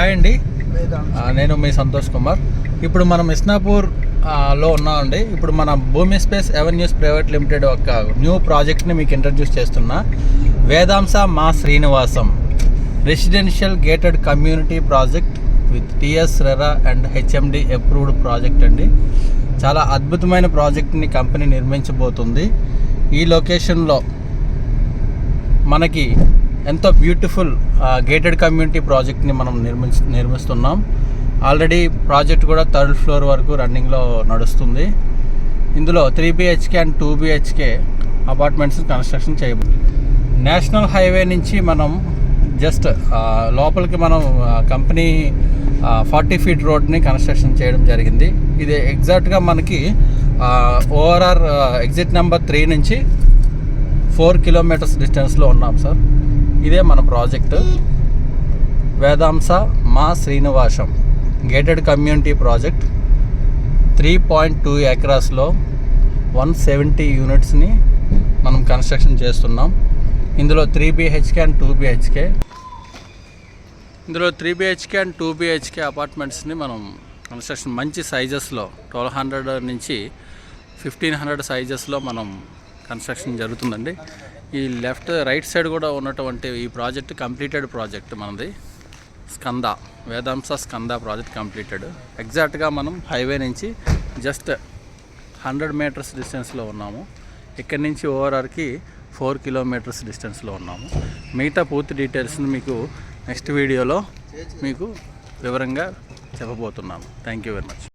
Hi అండి, నేను మీ సంతోష్ కుమార్. ఇప్పుడు మనం ఇస్నాపూర్ లో ఉన్నామండి. ఇప్పుడు మన భూమి స్పేస్ అవెన్యూస్ ప్రైవేట్ లిమిటెడ్ ఒక న్యూ ప్రాజెక్ట్ని మీకు ఇంట్రడ్యూస్ చేస్తున్నా. వేదాంశ మా Srinivasam residential gated community project with TS RERA and HMD approved project అండి. చాలా అద్భుతమైన ప్రాజెక్ట్ని కంపెనీ నిర్మించబోతుంది. ఈ లొకేషన్లో మనకి ఎంతో బ్యూటిఫుల్ గేటెడ్ కమ్యూనిటీ ప్రాజెక్ట్ని మనం నిర్మిస్తున్నాం. ఆల్రెడీ ప్రాజెక్ట్ కూడా 3rd ఫ్లోర్ వరకు రన్నింగ్లో నడుస్తుంది. ఇందులో 3 BHK and 2 BHK apartments construction చేయబోతుంది. నేషనల్ హైవే నుంచి మనం జస్ట్ లోపలికి మనం కంపెనీ 40 ఫీట్ రోడ్ని కన్స్ట్రక్షన్ చేయడం జరిగింది. ఇది ఎగ్జాక్ట్గా మనకి ఓఆర్ఆర్ ఎగ్జిట్ నెంబర్ 3 నుంచి 4 కిలోమీటర్స్ డిస్టెన్స్లో ఉన్నాం సార్. ఇదే మన ప్రాజెక్టు వేదాంశ మా శ్రీనివాసం గేటెడ్ కమ్యూనిటీ ప్రాజెక్ట్. 3.2 ఎకరాస్లో 170 యూనిట్స్ని మనం కన్స్ట్రక్షన్ చేస్తున్నాం. ఇందులో 3 BHK అండ్ 2 BHK ఇందులో 3 BHK అండ్ 2 BHK అపార్ట్మెంట్స్ని మనం కన్స్ట్రక్షన్ మంచి సైజెస్లో 1200 నుంచి 1500 సైజెస్లో మనం కన్స్ట్రక్షన్ జరుగుతుందండి. ఈ రైట్ సైడ్ కూడా ఉన్నటువంటి ఈ ప్రాజెక్ట్ కంప్లీటెడ్ ప్రాజెక్ట్ మనది. Skanda వేదాంశ Skanda project completed. ఎగ్జాక్ట్గా మనం హైవే నుంచి జస్ట్ 100 మీటర్స్ డిస్టెన్స్లో ఉన్నాము. ఇక్కడి నుంచి ఓఆర్ఆర్కి 4 కిలోమీటర్స్ డిస్టెన్స్లో ఉన్నాము. మిగతా పూర్తి డీటెయిల్స్ని మీకు నెక్స్ట్ వీడియోలో మీకు వివరంగా చెప్పబోతున్నాను. Thank you very much.